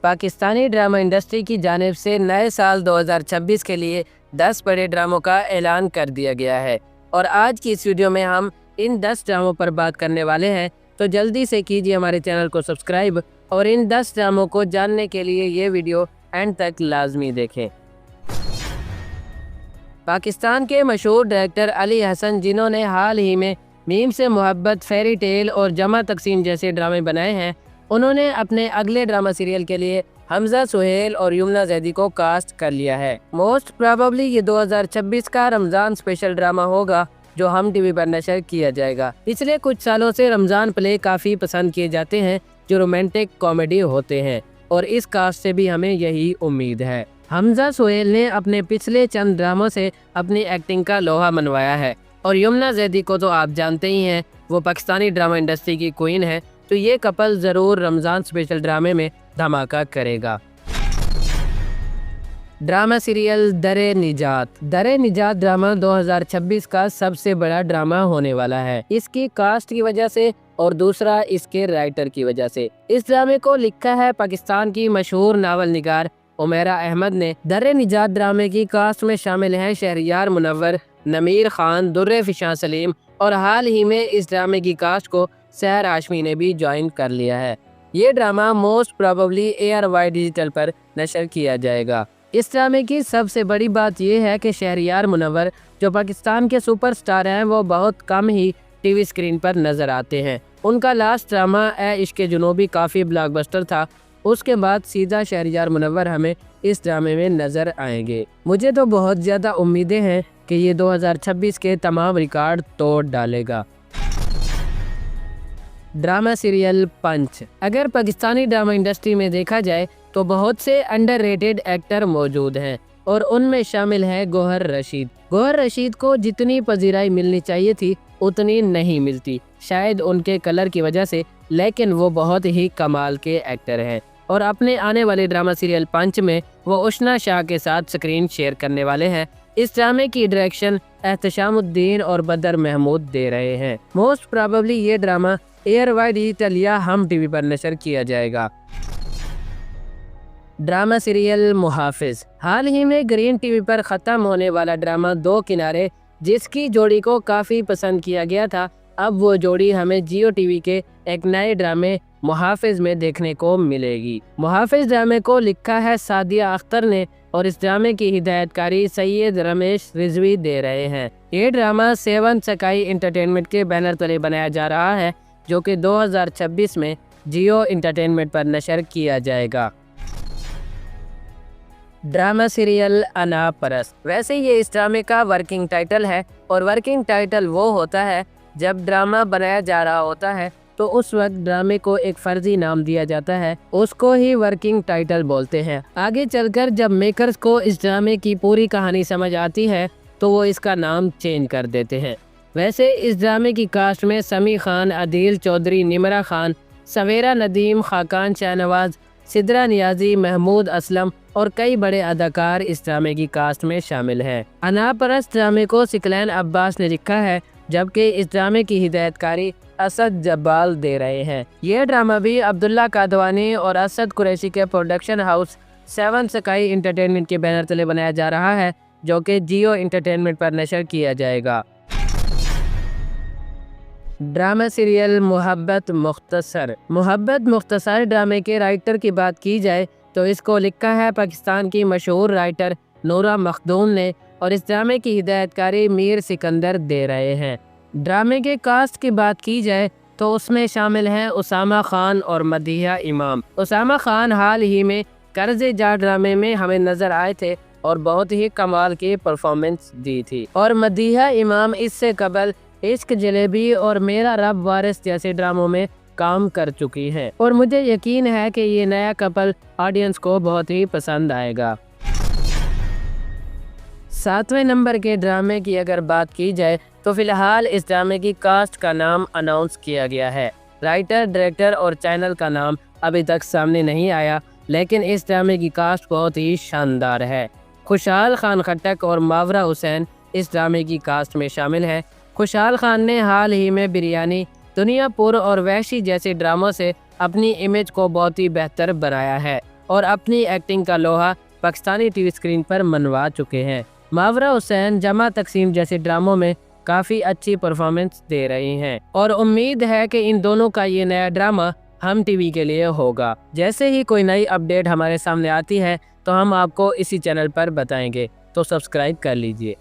Pakistani drama industry की जानिब से नए साल 2026 के लिए 10 बड़े ड्रामों का ऐलान कर दिया गया है और आज की इस वीडियो में हम इन 10 ड्रामों पर बात करने वाले हैं। तो जल्दी से कीजिए हमारे चैनल को सब्सक्राइब और इन 10 ड्रामों को जानने के लिए ये वीडियो एंड तक लाजमी देखें। पाकिस्तान के मशहूर डायरेक्टर अली हसन, जिन्होंने हाल ही में मीम से मोहब्बत, फेरी टेल और जमा तकसीम जैसे ड्रामे बनाए हैं, उन्होंने अपने अगले ड्रामा सीरियल के लिए हमजा सुहेल और यमुना जैदी को कास्ट कर लिया है। मोस्ट प्रोबेबली ये 2026 का रमज़ान स्पेशल ड्रामा होगा जो हम टीवी पर नशर किया जाएगा। पिछले कुछ सालों से रमज़ान प्ले काफ़ी पसंद किए जाते हैं जो रोमांटिक कॉमेडी होते हैं और इस कास्ट से भी हमें यही उम्मीद है। हमजा सुहेल ने अपने पिछले चंद ड्रामों से अपनी एक्टिंग का लोहा मनवाया है और यमुना जैदी को तो आप जानते ही हैं, वो पाकिस्तानी ड्रामा इंडस्ट्री की क्वीन है। तो ये कपल ज़रूर रमज़ान स्पेशल ड्रामे में धमाका करेगा। ड्रामा सीरियल दरे निजात। दरे निजात ड्रामा 2026 का सबसे बड़ा ड्रामा होने वाला है, इसकी कास्ट की वजह से और दूसरा इसके राइटर की वजह से। इस ड्रामे को लिखा है पाकिस्तान की मशहूर नावल निगार उमेरा अहमद ने। दरे निजात ड्रामे की कास्ट में शामिल हैं शहरियार मुनव्वर, नमीर खान, दुर्रे फिशां सलीम और हाल ही में इस ड्रामे की कास्ट को सहर हाशमी ने भी ज्वाइन कर लिया है। ये drama most probably ARY digital पर नशर किया जाएगा। इस ड्रामे की सबसे बड़ी बात यह है कि शहरियार मुनव्वर जो पाकिस्तान के सुपरस्टार हैं, वो बहुत कम ही टीवी स्क्रीन पर नजर आते हैं। उनका लास्ट ड्रामा ए इश्क़ जुनूबी काफ़ी ब्लॉकबस्टर था। उसके बाद सीधा शहरियार मुनव्वर हमें इस ड्रामे में नजर आएंगे। मुझे तो बहुत ज़्यादा उम्मीदें हैं कि ये 2026 के तमाम रिकॉर्ड तोड़ डालेगा। ड्रामा सीरियल पंच। अगर पाकिस्तानी ड्रामा इंडस्ट्री में देखा जाए तो बहुत से अंडररेटेड एक्टर मौजूद हैं और उनमें शामिल है गौहर रशीद। गौहर रशीद को जितनी पजीराई मिलनी चाहिए थी उतनी नहीं मिलती, शायद उनके कलर की वजह से, लेकिन वो बहुत ही कमाल के एक्टर हैं और अपने आने वाले ड्रामा सीरियल पंच में वो उशना शाह के साथ स्क्रीन शेयर करने वाले हैं। इस ड्रामे की डायरेक्शन एहतशामुद्दीन और बदर महमूद दे रहे हैं। मोस्ट प्रोबेबली ये ड्रामा ARY डिजिटल या हम टीवी पर नशर किया जाएगा। Drama serial मुहाफिज। हाल ही में ग्रीन टीवी पर ख़त्म होने वाला ड्रामा दो किनारे, जिसकी जोड़ी को काफ़ी पसंद किया गया था, अब वो जोड़ी हमें जियो टीवी के एक नए ड्रामे मुहाफिज में देखने को मिलेगी। मुहाफिज ड्रामे को लिखा है सादिया अख्तर ने और इस ड्रामे की हिदायतकारी सैयद रमेश रिजवी दे रहे हैं। ये ड्रामा 7 स्काई एंटरटेनमेंट के बैनर तले बनाया जा रहा है जो कि 2026 में जियो एंटरटेनमेंट पर नशर किया जाएगा। ड्रामा सीरियल अना परस्त। वैसे ये इस ड्रामे का वर्किंग टाइटल है और वर्किंग टाइटल वो होता है जब ड्रामा बनाया जा रहा होता है तो उस वक्त ड्रामे को एक फर्जी नाम दिया जाता है, उसको ही वर्किंग टाइटल बोलते हैं। आगे चलकर जब मेकर्स को इस ड्रामे की पूरी कहानी समझ आती है तो वो इसका नाम चेंज कर देते हैं। वैसे इस ड्रामे की कास्ट में समी खान, अदील चौधरी, निमरा खान, सवेरा नदीम, खाकान शाहनवाज, सिद्रा नियाजी, महमूद असलम और कई बड़े अदाकार इस ड्रामे की कास्ट में शामिल हैं। अना परस्त ड्रामे को सिकलैन अब्बास ने लिखा है जबकि इस ड्रामे की हिदायतकारी असद जब्बाल दे रहे हैं। यह ड्रामा भी अब्दुल्ला कादवानी और असद कुरैशी के प्रोडक्शन हाउस 7 स्काई एंटरटेनमेंट के बैनर तले बनाया जा रहा है जो कि जियो एंटरटेनमेंट पर नशर किया जाएगा। ड्रामा सीरियल मोहब्बत मुख्तसर। मोहब्बत मुख्तसर ड्रामे के राइटर की बात की जाए तो इसको लिखा है पाकिस्तान की मशहूर राइटर नूरा मखदूम ने और इस ड्रामे की हिदायतकारी मीर सिकंदर दे रहे हैं। ड्रामे के कास्ट की बात की जाए तो उसमें शामिल हैं उसामा खान और मदीहा इमाम। उसामा खान हाल ही में कर्ज़े जा ड्रामे में हमें नजर आए थे और बहुत ही कमाल की परफॉर्मेंस दी थी और मदीहा इमाम इससे कबल इश्क जलेबी और मेरा रब वारिस जैसे ड्रामों में काम कर चुकी हैं और मुझे यकीन है कि ये नया कपल ऑडियंस को बहुत ही पसंद आएगा। 7वें नंबर के ड्रामे की अगर बात की जाए तो फिलहाल इस ड्रामे की कास्ट का नाम अनाउंस किया गया है। राइटर, डायरेक्टर और चैनल का नाम अभी तक सामने नहीं आया, लेकिन इस ड्रामे की कास्ट बहुत ही शानदार है। खुशहाल खान खट्टक और मावरा हुसैन इस ड्रामे की कास्ट में शामिल हैं। खुशहाल खान ने हाल ही में बिरयानी, दुनियापुर और वहशी जैसे ड्रामों से अपनी इमेज को बहुत ही बेहतर बनाया है और अपनी एक्टिंग का लोहा पाकिस्तानी टीवी स्क्रीन पर मनवा चुके हैं। मावरा हुसैन, जमा तकसीम जैसे ड्रामों में काफ़ी अच्छी परफॉर्मेंस दे रही हैं और उम्मीद है कि इन दोनों का ये नया ड्रामा हम टीवी के लिए होगा। जैसे ही कोई नई अपडेट हमारे सामने आती है तो हम आपको इसी चैनल पर बताएंगे, तो सब्सक्राइब कर लीजिए।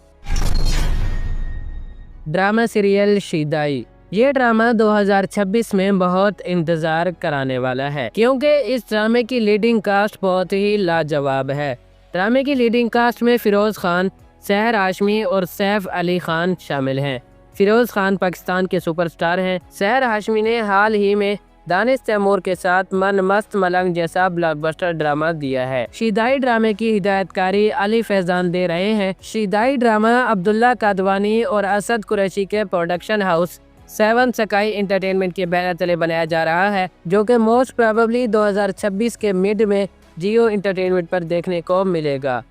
Drama serial Shidai. ये ड्रामा 2026 में बहुत इंतज़ार कराने वाला है, क्योंकि इस ड्रामे की लीडिंग कास्ट बहुत ही लाजवाब है। ड्रामे की लीडिंग कास्ट में फिरोज़ खान, सहर हाशमी और सैफ अली खान शामिल हैं। फिरोज़ खान पाकिस्तान के सुपरस्टार हैं। सहर हाशमी ने हाल ही में दानिश तैमूर के साथ मन मस्त मलंग जैसा ब्लॉकबस्टर ड्रामा दिया है। शिदाई ड्रामे की हिदायतकारी अली फैजान दे रहे हैं। शिदाई ड्रामा अब्दुल्ला कादवानी और असद कुरैशी के प्रोडक्शन हाउस 7 स्काई एंटरटेनमेंट के बैनर तले बनाया जा रहा है, जो कि मोस्ट प्रोबेबली 2026 के मिड में जियो एंटरटेनमेंट पर देखने को मिलेगा।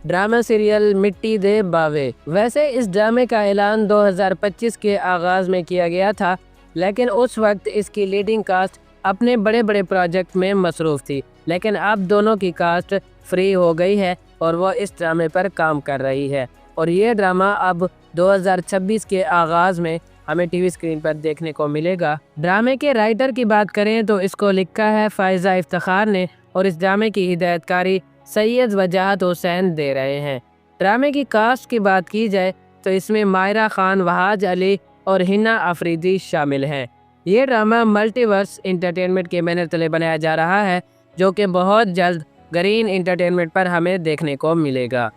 ड्रामा सीरियल मिट्टी दे बावे। वैसे इस ड्रामे का ऐलान 2025 के आगाज़ में किया गया था, लेकिन उस वक्त इसकी लीडिंग कास्ट अपने बड़े बड़े प्रोजेक्ट में मसरूफ़ थी। लेकिन अब दोनों की कास्ट फ्री हो गई है और वो इस ड्रामे पर काम कर रही है और ये ड्रामा अब 2026 के आगाज़ में हमें टीवी स्क्रीन पर देखने को मिलेगा। ड्रामे के राइटर की बात करें तो इसको लिखा है फ़ायज़ा इफ्तिखार ने और इस ड्रामे की हिदायतकारी सैयद वजाहत हुसैन दे रहे हैं। ड्रामे की कास्ट की बात की जाए तो इसमें मायरा खान, वहाज अली और हिना अफरीदी शामिल हैं। ये ड्रामा मल्टीवर्स एंटरटेनमेंट के बैनर तले बनाया जा रहा है, जो कि बहुत जल्द ग्रीन एंटरटेनमेंट पर हमें देखने को मिलेगा।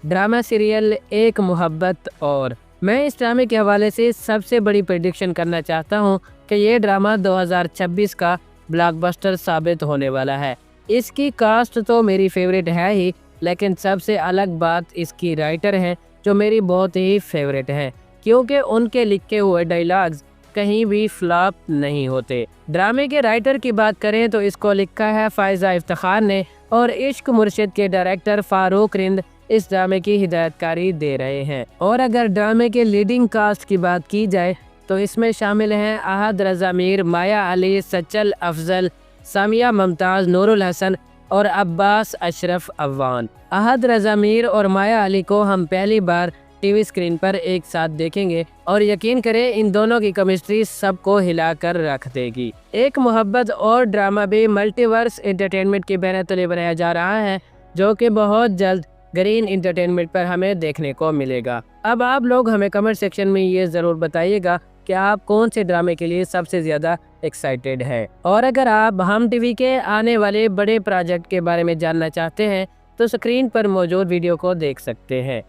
ड्रामा सीरियल एक मोहब्बत और। मैं इस ड्रामे के हवाले से सबसे बड़ी प्रेडिक्शन करना चाहता हूँ कि ये ड्रामा 2026 का ब्लॉकबस्टर साबित होने वाला है। इसकी कास्ट तो मेरी फेवरेट है ही, लेकिन सबसे अलग बात इसकी राइटर हैं, जो मेरी बहुत ही फेवरेट हैं, क्योंकि उनके लिखे हुए डायलॉग्स कहीं भी फ्लॉप नहीं होते। ड्रामे के राइटर की बात करें तो इसको लिखा है फ़ायज़ा इफ्तिखार ने और इश्क मुर्शिद के डायरेक्टर फारूक रिंद इस ड्रामे की हिदायतकारी दे रहे हैं। और अगर ड्रामे के लीडिंग कास्ट की बात की जाए तो इसमें शामिल हैं अहद रज़ा मीर, माया अली, सचल अफजल, सामिया मुमताज़, नूरुल हसन और अब्बास अशरफ अवान। अहद रज़ा मीर और माया अली को हम पहली बार टीवी स्क्रीन पर एक साथ देखेंगे और यकीन करें इन दोनों की केमिस्ट्री सबको हिलाकर रख देगी। एक मोहब्बत और ड्रामा भी मल्टीवर्स एंटरटेनमेंट के बैनर तले बनाया जा रहा है, जो कि बहुत जल्द ग्रीन एंटरटेनमेंट पर हमें देखने को मिलेगा। अब आप लोग हमें कमेंट सेक्शन में ये ज़रूर बताइएगा कि आप कौन से ड्रामे के लिए सबसे ज़्यादा एक्साइटेड है। और अगर आप हम टीवी के आने वाले बड़े प्रोजेक्ट के बारे में जानना चाहते हैं तो स्क्रीन पर मौजूद वीडियो को देख सकते हैं।